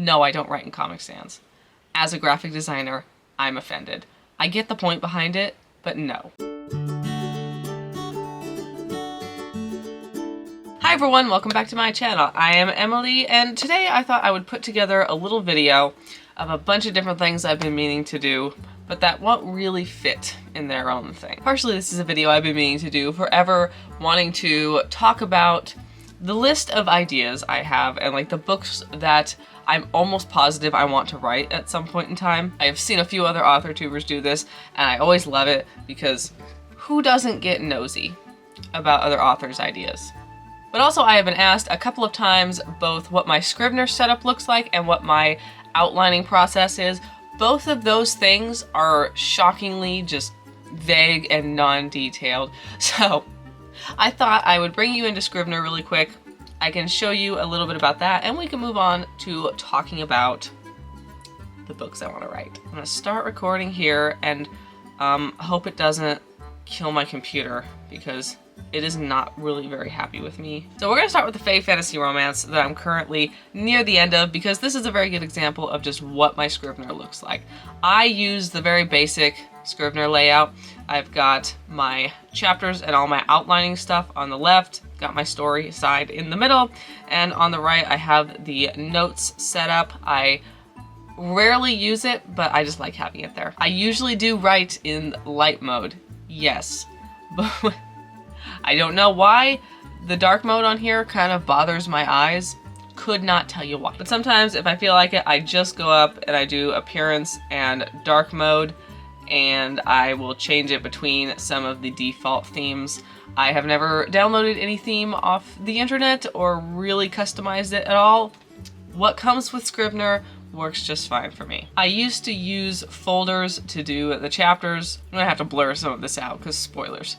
No, I don't write in Comic Sans. As a graphic designer, I'm offended. I get the point behind it, but no. Hi everyone, welcome back to my channel. I am Emily, and today I thought I would put together a little video of a bunch of different things I've been meaning to do, but that won't really fit in their own thing. Partially this is a video I've been meaning to do forever, wanting to talk about the list of ideas I have and like the books that I'm almost positive I want to write at some point in time. I have seen a few other author tubers do this, and I always love it because who doesn't get nosy about other authors' ideas? But also I have been asked a couple of times both what my Scrivener setup looks like and what my outlining process is. Both of those things are shockingly just vague and non-detailed. So I thought I would bring you into Scrivener really quick. I can show you a little bit about that, and we can move on to talking about the books I want to write. I'm going to start recording here, and hope it doesn't kill my computer, because it is not really very happy with me. So we're going to start with the Fae Fantasy Romance that I'm currently near the end of, because this is a very good example of just what my Scrivener looks like. I use the very basic Scrivener layout. I've got my chapters and all my outlining stuff on the left, got my story side in the middle, and on the right I have the notes set up. I rarely use it, but I just like having it there. I usually do write in light mode, yes, but I don't know why the dark mode on here kind of bothers my eyes. Could not tell you why. But sometimes if I feel like it, I just go up and I do appearance and dark mode, and I will change it between some of the default themes. I have never downloaded any theme off the internet or really customized it at all. What comes with Scrivener works just fine for me. I used to use folders to do the chapters. I'm gonna have to blur some of this out because spoilers.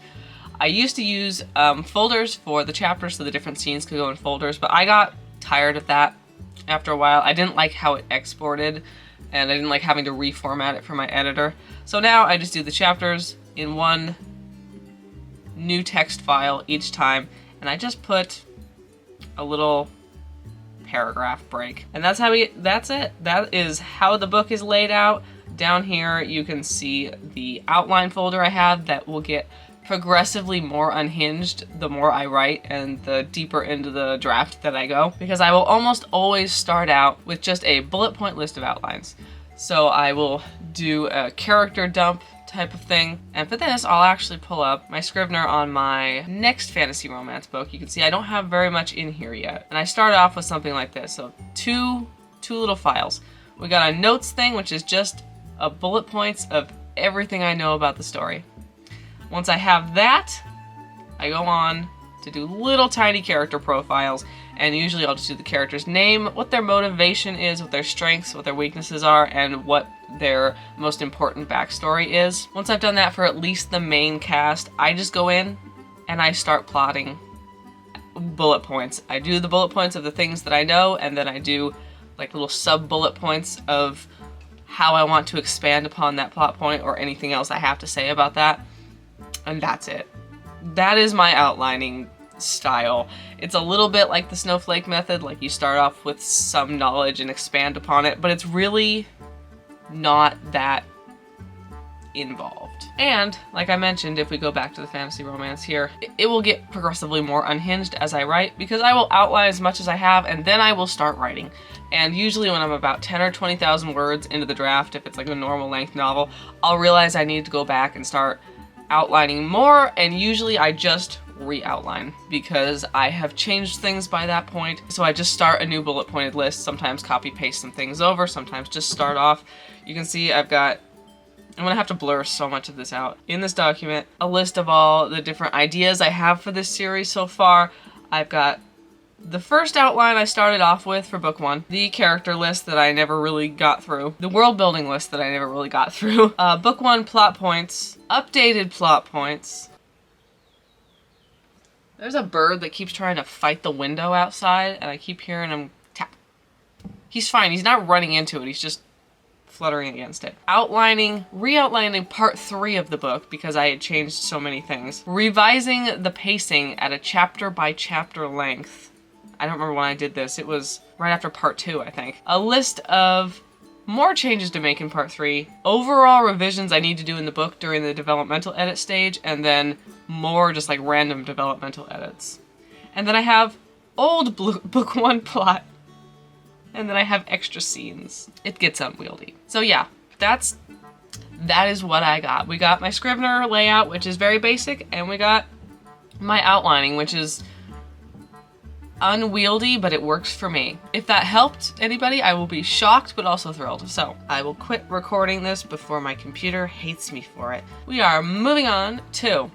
I used to use folders for the chapters so the different scenes could go in folders, but I got tired of that after a while. I didn't like how it exported, and I didn't like having to reformat it for my editor. So now I just do the chapters in one new text file each time, and I just put a little paragraph break. And that's it. That is how the book is laid out. Down here you can see the outline folder I have that will get progressively more unhinged the more I write and the deeper into the draft that I go, because I will almost always start out with just a bullet point list of outlines. So I will do a character dump type of thing, and for this I'll actually pull up my Scrivener on my next fantasy romance book. You can see I don't have very much in here yet, and I start off with something like this. So two little files. We got a notes thing, which is just a bullet points of everything I know about the story. Once I have that, I go on to do little tiny character profiles, and usually I'll just do the character's name, what their motivation is, what their strengths, what their weaknesses are, and what their most important backstory is. Once I've done that for at least the main cast, I just go in and I start plotting bullet points. I do the bullet points of the things that I know, and then I do like little sub-bullet points of how I want to expand upon that plot point or anything else I have to say about that. And that's it. That is my outlining style. It's a little bit like the snowflake method, like you start off with some knowledge and expand upon it, but it's really not that involved. And like I mentioned, if we go back to the fantasy romance here, it will get progressively more unhinged as I write, because I will outline as much as I have and then I will start writing. And usually when I'm about 10 or 20,000 words into the draft, if it's like a normal length novel, I'll realize I need to go back and start outlining more, and usually I just re-outline because I have changed things by that point. So I just start a new bullet pointed list, sometimes copy paste some things over, sometimes just start off. You can see I'm gonna have to blur so much of this out. In this document, a list of all the different ideas I have for this series so far. I've got the first outline I started off with for book one, the character list that I never really got through, the world building list that I never really got through, book one plot points, updated plot points. There's a bird that keeps trying to fight the window outside, and I keep hearing him tap. He's fine, he's not running into it, he's just fluttering against it. Outlining, re-outlining part 3 of the book because I had changed so many things. Revising the pacing at a chapter by chapter length. I don't remember when I did this. It was right after part 2, I think. A list of more changes to make in part 3, overall revisions I need to do in the book during the developmental edit stage, and then more just like random developmental edits. And then I have old book 1 plot, and then I have extra scenes. It gets unwieldy. So yeah, that is what I got. We got my Scrivener layout, which is very basic, and we got my outlining, which is unwieldy, but it works for me. If that helped anybody, I will be shocked, but also thrilled. So I will quit recording this before my computer hates me for it. We are moving on to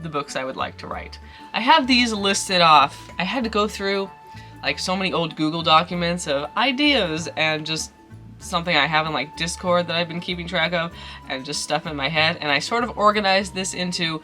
the books I would like to write. I have these listed off. I had to go through like so many old Google documents of ideas and just something I have in like Discord that I've been keeping track of and just stuff in my head. And I sort of organized this into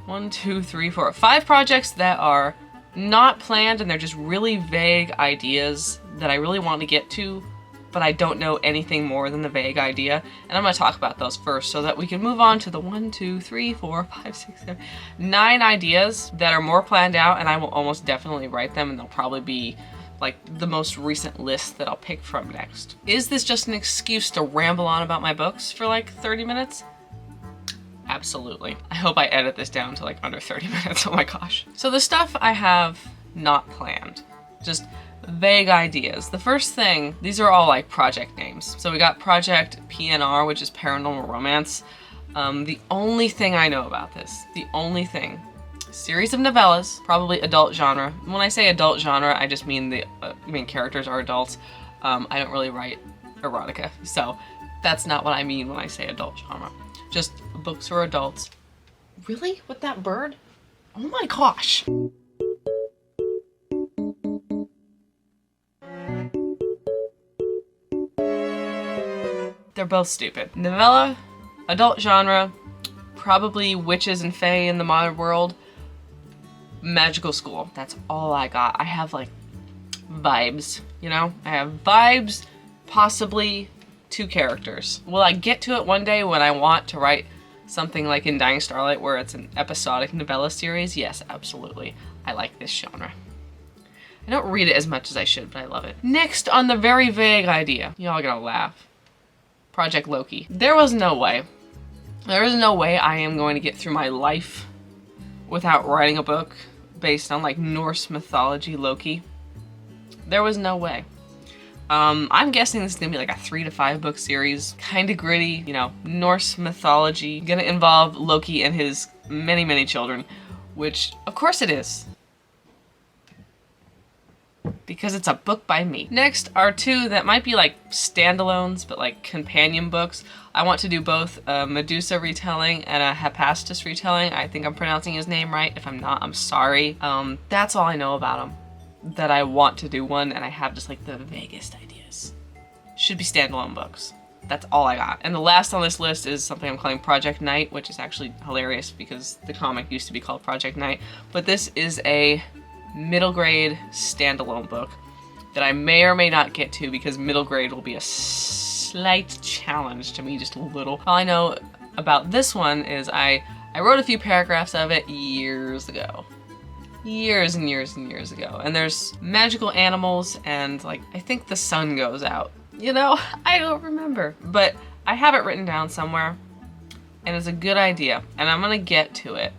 1, 2, 3, 4, 5 projects that are not planned and they're just really vague ideas that I really want to get to, but I don't know anything more than the vague idea. And I'm going to talk about those first so that we can move on to the 1, 2, 3, 4, 5, 6, 7, 9 ideas that are more planned out, and I will almost definitely write them, and they'll probably be like the most recent list that I'll pick from next. Is this just an excuse to ramble on about my books for like 30 minutes? Absolutely. I hope I edit this down to like under 30 minutes, oh my gosh. So the stuff I have not planned, just vague ideas. The first thing, these are all like project names. So we got Project PNR, which is Paranormal Romance. The only thing I know about this, the only thing, series of novellas, probably adult genre. When I say adult genre, I just mean the main characters are adults. I don't really write erotica, so that's not what I mean when I say adult genre. Just books for adults. Really? With that bird? Oh my gosh. They're both stupid. Novella, adult genre, probably witches and fae in the modern world, magical school. That's all I got. I have like vibes, you know? I have vibes, possibly 2 characters. Will I get to it one day when I want to write something like in Dying Starlight where it's an episodic novella series? Yes, absolutely. I like this genre. I don't read it as much as I should, but I love it. Next on the very vague idea, y'all gonna laugh. Project Loki. There is no way I am going to get through my life without writing a book based on like Norse mythology Loki. There was no way. I'm guessing this is gonna be like a 3 to 5 book series, kind of gritty, you know, Norse mythology, gonna involve Loki and his many, many children, which of course it is, because it's a book by me. Next are 2 that might be like standalones, but like companion books. I want to do both a Medusa retelling and a Hephaestus retelling. I think I'm pronouncing his name right. If I'm not, I'm sorry. That's all I know about him. That I want to do one, and I have just like the vaguest ideas. Should be standalone books. That's all I got. And the last on this list is something I'm calling Project Night, which is actually hilarious because the comic used to be called Project Night. But this is a middle grade standalone book that I may or may not get to because middle grade will be a slight challenge to me, just a little. All I know about this one is I wrote a few paragraphs of it years ago. Years and years and years ago. And there's magical animals and like, I think the sun goes out. You know, I don't remember. But I have it written down somewhere and it's a good idea and I'm gonna get to it.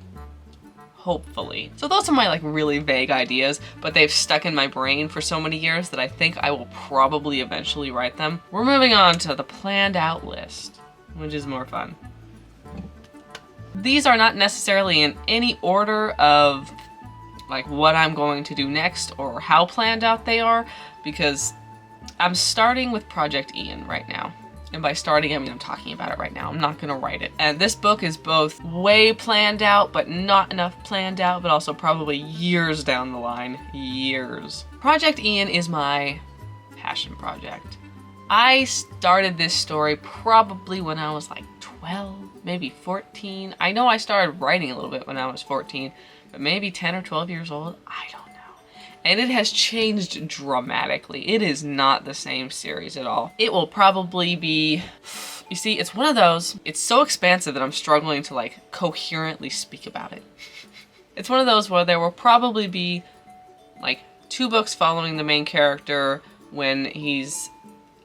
Hopefully. So those are my like really vague ideas, but they've stuck in my brain for so many years that I think I will probably eventually write them. We're moving on to the planned out list, which is more fun. These are not necessarily in any order of like what I'm going to do next or how planned out they are, because I'm starting with Project Ian right now. And by starting, I mean I'm talking about it right now. I'm not gonna write it. And this book is both way planned out, but not enough planned out, but also probably years down the line. Years. Project Ian is my passion project. I started this story probably when I was like 12, maybe 14. I know I started writing a little bit when I was 14, but maybe 10 or 12 years old, I don't know. And it has changed dramatically. It is not the same series at all. It will probably be, you see, it's one of those, it's so expansive that I'm struggling to like coherently speak about it. It's one of those where there will probably be like 2 books following the main character when he's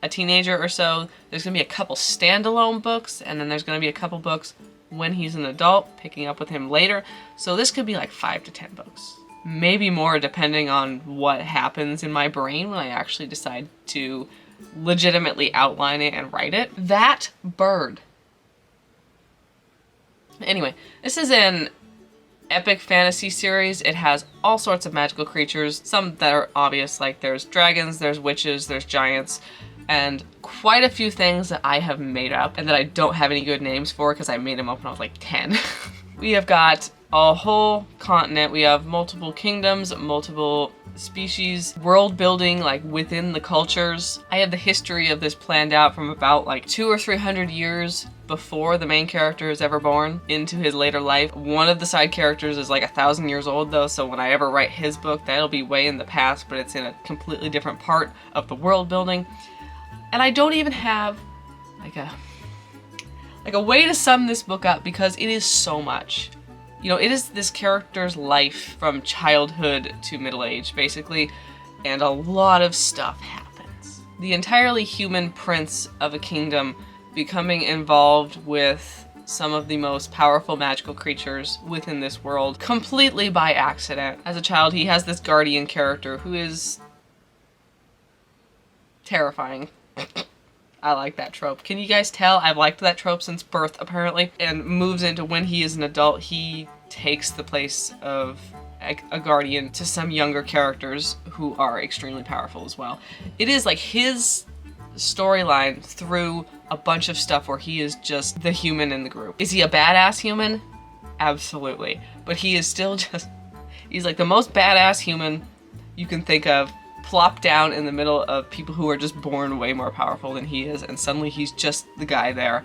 a teenager or so. There's gonna be a couple standalone books, and then there's gonna be a couple books when he's an adult, picking up with him later. So this could be like 5 to 10 books. Maybe more, depending on what happens in my brain when I actually decide to legitimately outline it and write it. That bird. Anyway, this is an epic fantasy series. It has all sorts of magical creatures, some that are obvious, like there's dragons, there's witches, there's giants, and quite a few things that I have made up and that I don't have any good names for because I made them up when I was like 10. We have got a whole continent, we have multiple kingdoms, multiple species, world building like within the cultures. I have the history of this planned out from about like 200 or 300 years before the main character is ever born into his later life. One of the side characters is like 1,000 years old though, so when I ever write his book, that'll be way in the past, but it's in a completely different part of the world building. And I don't even have like a way to sum this book up because it is so much. You know, it is this character's life from childhood to middle age, basically, and a lot of stuff happens. The entirely human prince of a kingdom becoming involved with some of the most powerful magical creatures within this world, completely by accident. As a child, he has this guardian character who is terrifying. I like that trope. Can you guys tell? I've liked that trope since birth, apparently. And moves into when he is an adult, he takes the place of a guardian to some younger characters who are extremely powerful as well. It is like his storyline through a bunch of stuff where he is just the human in the group. Is he a badass human? Absolutely. But he is still just, he's like the most badass human you can think of, plopped down in the middle of people who are just born way more powerful than he is, and suddenly he's just the guy there.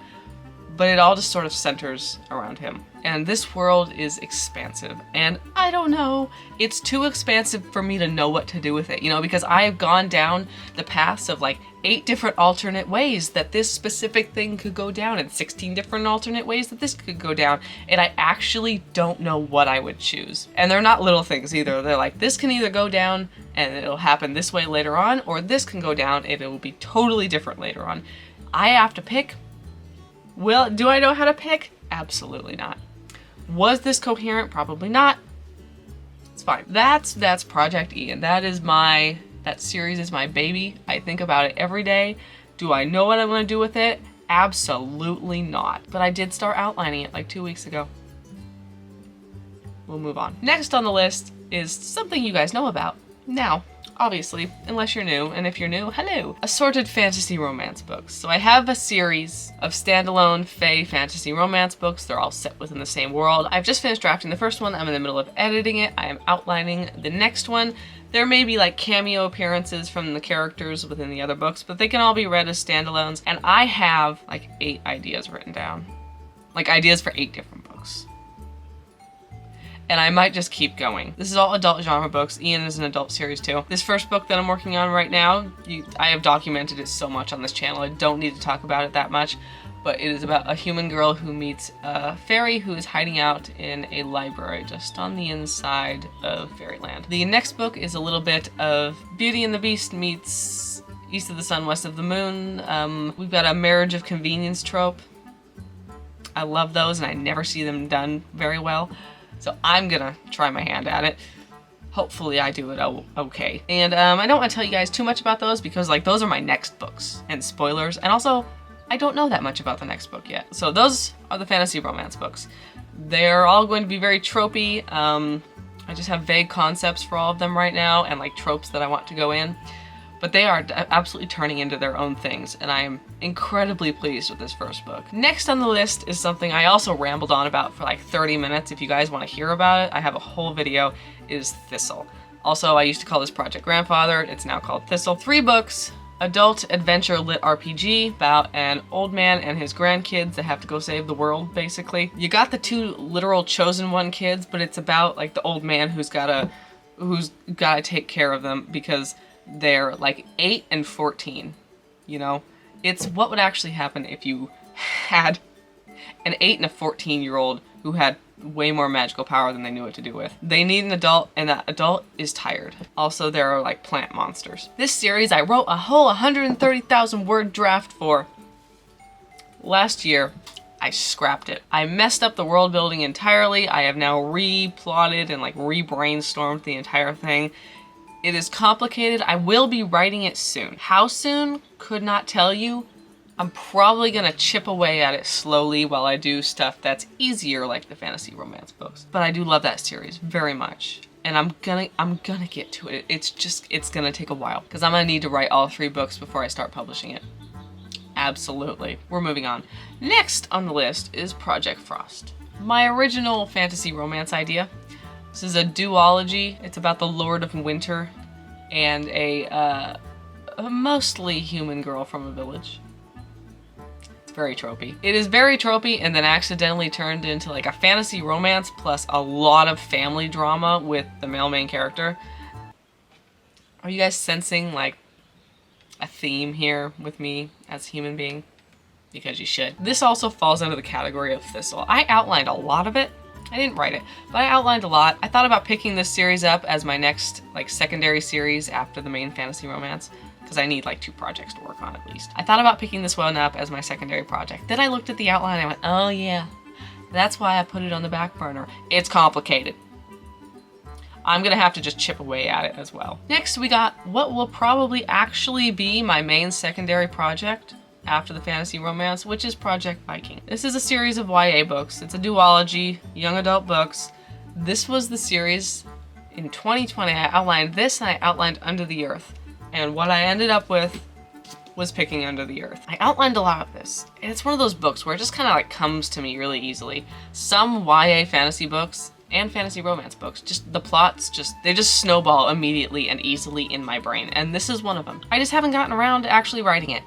But it all just sort of centers around him. And this world is expansive, and I don't know, it's too expansive for me to know what to do with it, you know, because I have gone down the paths of like 8 different alternate ways that this specific thing could go down, and 16 different alternate ways that this could go down, and I actually don't know what I would choose. And they're not little things either. They're like, this can either go down and it'll happen this way later on, or this can go down and it will be totally different later on. I have to pick. Well, do I know how to pick? Absolutely not. Was this coherent? Probably not. It's fine. That's Project Ian. That series is my baby. I think about it every day. Do I know what I'm going to do with it? Absolutely not. But I did start outlining it like 2 weeks ago. We'll move on. Next on the list is something you guys know about. Now, obviously, unless you're new, and if you're new, hello! Assorted fantasy romance books. So I have a series of standalone fae fantasy romance books. They're all set within the same world. I've just finished drafting the first one. I'm in the middle of editing it. I am outlining the next one. There may be like cameo appearances from the characters within the other books, but they can all be read as standalones. And I have like 8 ideas written down. Like ideas for 8 different books. And I might just keep going. This is all adult genre books. Ian is an adult series too. This first book that I'm working on right now, I have documented it so much on this channel, I don't need to talk about it that much, but it is about a human girl who meets a fairy who is hiding out in a library just on the inside of fairyland. The next book is a little bit of Beauty and the Beast meets East of the Sun, West of the Moon. We've got a marriage of convenience trope. I love those and I never see them done very well. So I'm gonna try my hand at it. Hopefully I do it okay. And I don't want to tell you guys too much about those because like those are my next books and spoilers. And also I don't know that much about the next book yet. So those are the fantasy romance books. They're all going to be very tropey. I just have vague concepts for all of them right now and like tropes that I want to go in. But they are absolutely turning into their own things, and I am incredibly pleased with this first book. Next on the list is something I also rambled on about for like 30 minutes. If you guys want to hear about it, I have a whole video, is Thistle. Also, I used to call this Project Grandfather. It's now called Thistle. 3 books, adult adventure lit RPG about an old man and his grandkids that have to go save the world, basically. You got the 2 literal chosen one kids, but it's about like the old man who's gotta take care of them because they're like 8 and 14, you know? It's what would actually happen if you had an 8 and a 14-year-old who had way more magical power than they knew what to do with. They need an adult, and that adult is tired. Also, there are like plant monsters. This series I wrote a whole 130,000 word draft for. Last year, I scrapped it. I messed up the world building entirely. I have now re-plotted and like re-brainstormed the entire thing. It is complicated. I will be writing it soon. How soon? Could not tell you. I'm probably gonna chip away at it slowly while I do stuff that's easier, like the fantasy romance books. But I do love that series very much. And I'm gonna get to it. It's gonna take a while, because I'm gonna need to write all 3 books before I start publishing it. Absolutely. We're moving on. Next on the list is Project Frost. My original fantasy romance idea. This is a duology. It's about the Lord of Winter and a mostly human girl from a village. Very tropey. It is very tropey, and then accidentally turned into like a fantasy romance plus a lot of family drama with the male main character. Are you guys sensing like a theme here with me as a human being? Because you should. This also falls under the category of Thistle. I outlined a lot of it. I didn't write it, but I outlined a lot. I thought about picking this series up as my next like secondary series after the main fantasy romance, because I need like 2 projects to work on at least. I thought about picking this one up as my secondary project. Then I looked at the outline and I went, oh yeah, that's why I put it on the back burner. It's complicated. I'm gonna have to just chip away at it as well. Next, we got what will probably actually be my main secondary project after the fantasy romance, which is Project Viking. This is a series of YA books. It's a duology, young adult books. This was the series in 2020. I outlined this and I outlined Under the Earth. And what I ended up with was picking Under the Earth. I outlined a lot of this, and it's one of those books where it just kind of like comes to me really easily. Some YA fantasy books and fantasy romance books, just the plots, they just snowball immediately and easily in my brain, and this is one of them. I just haven't gotten around to actually writing it.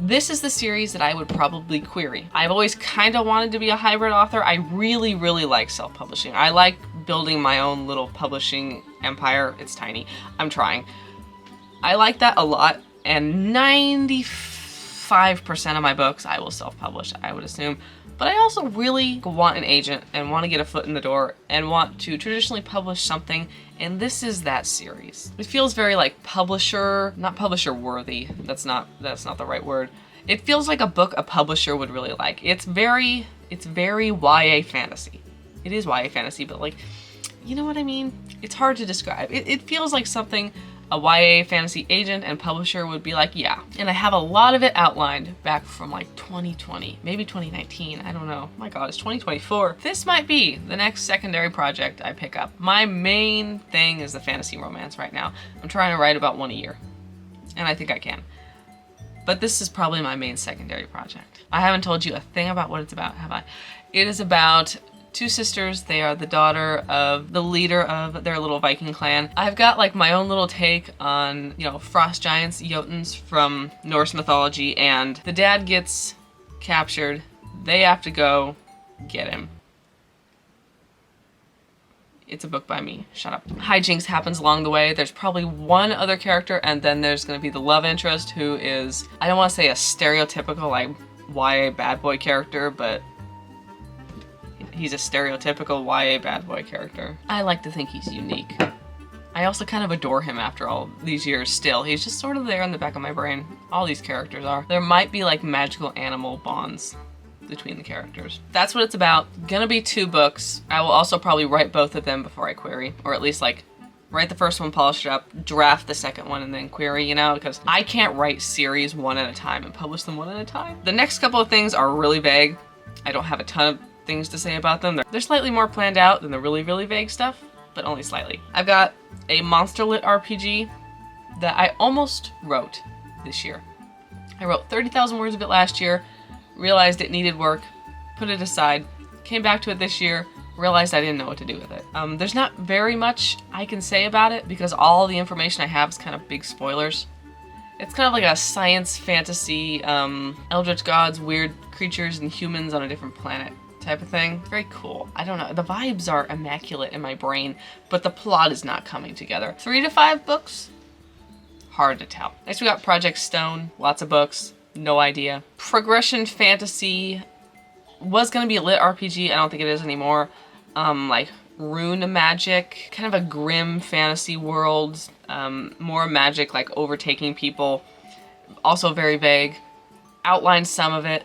This is the series that I would probably query. I've always kind of wanted to be a hybrid author. I really, really like self-publishing. I like building my own little publishing empire. It's tiny. I'm trying. I like that a lot, and 95% of my books I will self-publish, I would assume. But I also really want an agent and want to get a foot in the door and want to traditionally publish something, and this is that series. It feels very like not publisher worthy. That's not the right word. It feels like a book a publisher would really like. It's very YA fantasy. It is YA fantasy, but like, you know what I mean? It's hard to describe. It feels like something a YA fantasy agent and publisher would be like, yeah. And I have a lot of it outlined back from like 2020, maybe 2019, I don't know. My God, it's 2024. This might be the next secondary project I pick up. My main thing is the fantasy romance right now. I'm trying to write about 1 a year, and I think I can. But this is probably my main secondary project. I haven't told you a thing about what it's about, have I? It is about 2 sisters. They are the daughter of the leader of their little Viking clan. I've got like my own little take on, you know, frost giants, Jotuns from Norse mythology, and the dad gets captured. They have to go get him. It's a book by me. Shut up. Hijinks happens along the way. There's probably one other character, and then there's gonna be the love interest, who is, I don't want to say a stereotypical like YA bad boy character, but he's a stereotypical YA bad boy character. I like to think he's unique. I also kind of adore him after all these years still. He's just sort of there in the back of my brain. All these characters are. There might be like magical animal bonds between the characters. That's what it's about. Gonna be 2 books. I will also probably write both of them before I query, or at least like write the first one, polish it up, draft the second one, and then query, you know, because I can't write series one at a time and publish them one at a time. The next couple of things are really vague. I don't have a ton of things to say about them. They're slightly more planned out than the really, really vague stuff, but only slightly. I've got a monster lit RPG that I almost wrote this year. I wrote 30,000 words of it last year, realized it needed work, put it aside, came back to it this year, realized I didn't know what to do with it. There's not very much I can say about it because all the information I have is kind of big spoilers. It's kind of like a science fantasy, eldritch gods, weird creatures, and humans on a different planet type of thing. Very cool. I don't know. The vibes are immaculate in my brain, but the plot is not coming together. 3 to 5 books? Hard to tell. Next we got Project Stone. Lots of books. No idea. Progression fantasy was going to be a lit RPG. I don't think it is anymore. like rune magic, kind of a grim fantasy world, more magic like overtaking people, also very vague. Outlined some of it.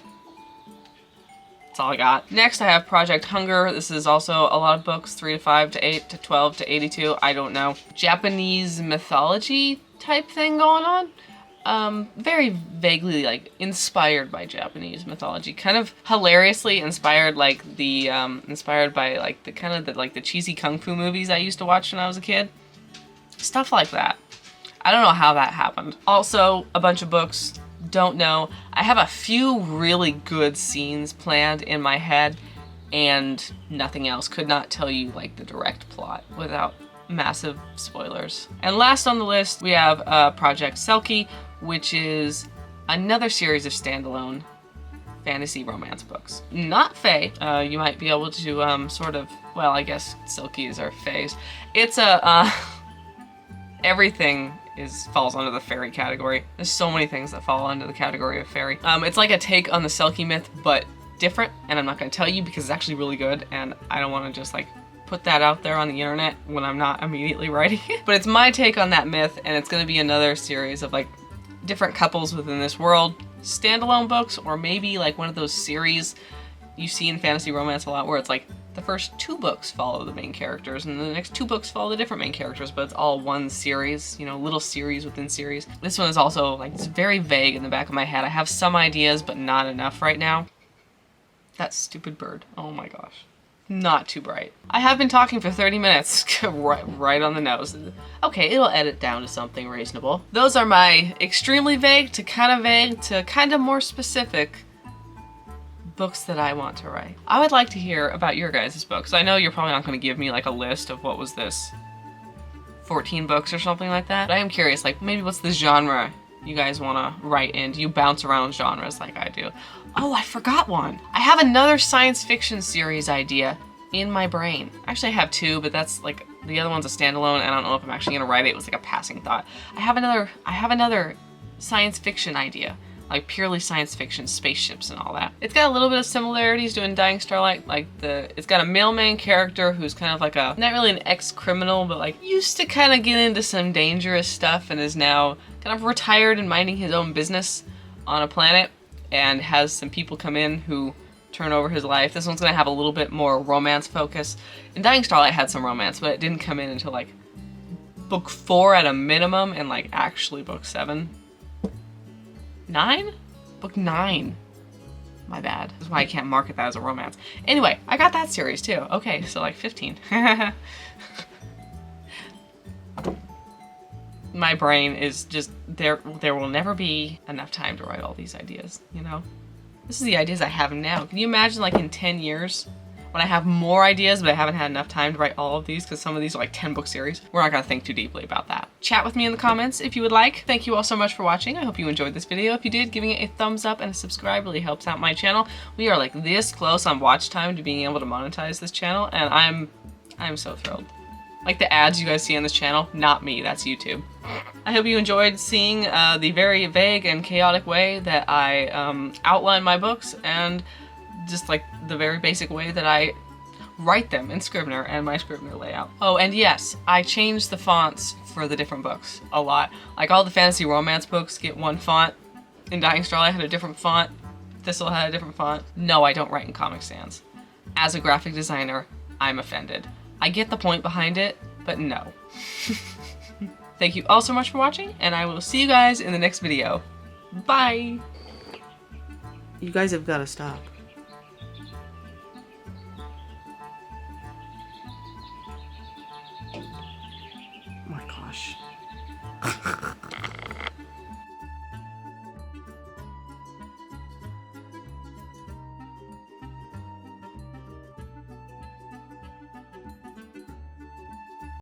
That's all I got. Next I have Project Hunger. This is also a lot of books, 3 to 5 to 8 to 12 to 82, I don't know. Japanese mythology type thing going on. Very vaguely like inspired by Japanese mythology, kind of hilariously inspired, like the inspired by like the kind of the cheesy kung fu movies I used to watch when I was a kid. Stuff like that. I don't know how that happened. Also a bunch of books, don't know. I have a few really good scenes planned in my head and nothing else. Could not tell you like the direct plot without massive spoilers. And last on the list we have Project Selkie, which is another series of standalone fantasy romance books. Not fae. You might be able to sort of, well, I guess Selkies are faes. It's a everything falls under the fairy category. There's so many things that fall under the category of fairy. It's like a take on the Selkie myth, but different, and I'm not gonna tell you because it's actually really good, and I don't wanna just like put that out there on the internet when I'm not immediately writing it. But it's my take on that myth, and it's gonna be another series of like different couples within this world, standalone books, or maybe like one of those series you see in fantasy romance a lot where it's like the first 2 books follow the main characters and the next 2 books follow the different main characters, but it's all one series, you know, little series within series. This one is also like, it's very vague in the back of my head. I have some ideas, but not enough right now. That stupid bird, oh my gosh. Not too bright. I have been talking for 30 minutes, right on the nose. Okay, it'll edit down to something reasonable. Those are my extremely vague to kind of more specific books that I want to write. I would like to hear about your guys' books. I know you're probably not going to give me like a list of what was this, 14 books or something like that. But I am curious, like maybe what's the genre you guys want to write in? Do you bounce around genres like I do? Oh, I forgot one. I have another science fiction series idea in my brain. Actually, I have 2, but that's like, the other one's a standalone. I don't know if I'm actually gonna write it. It was like a passing thought. I have another science fiction idea. Like purely science fiction, spaceships and all that. It's got a little bit of similarities to Undying Starlight, like it's got a male main character who's kind of like not really an ex-criminal, but like used to kind of get into some dangerous stuff and is now kind of retired and minding his own business on a planet, and has some people come in who turn over his life. This one's gonna have a little bit more romance focus. Undying Starlight had some romance, but it didn't come in until like book 4 at a minimum, and like actually book 7. 9? Book 9. My bad. That's why I can't market that as a romance. Anyway, I got that series too. Okay, so like 15. My brain is just, there will never be enough time to write all these ideas, you know? This is the ideas I have now. Can you imagine like in 10 years when I have more ideas but I haven't had enough time to write all of these because some of these are like 10 book series? We're not gonna think too deeply about that. Chat with me in the comments if you would like. Thank you all so much for watching. I hope you enjoyed this video. If you did, giving it a thumbs up and a subscribe really helps out my channel. We are like this close on watch time to being able to monetize this channel, and I'm so thrilled. Like the ads you guys see on this channel, not me, that's YouTube. I hope you enjoyed seeing the very vague and chaotic way that I outline my books, and just like the very basic way that I write them in Scrivener and my Scrivener layout. Oh, and yes, I changed the fonts for the different books a lot. Like all the fantasy romance books get one font. Undying Starlight had a different font. Thistle had a different font. No, I don't write in Comic Sans. As a graphic designer, I'm offended. I get the point behind it, but no. Thank you all so much for watching, and I will see you guys in the next video. Bye! You guys have got to stop. My gosh.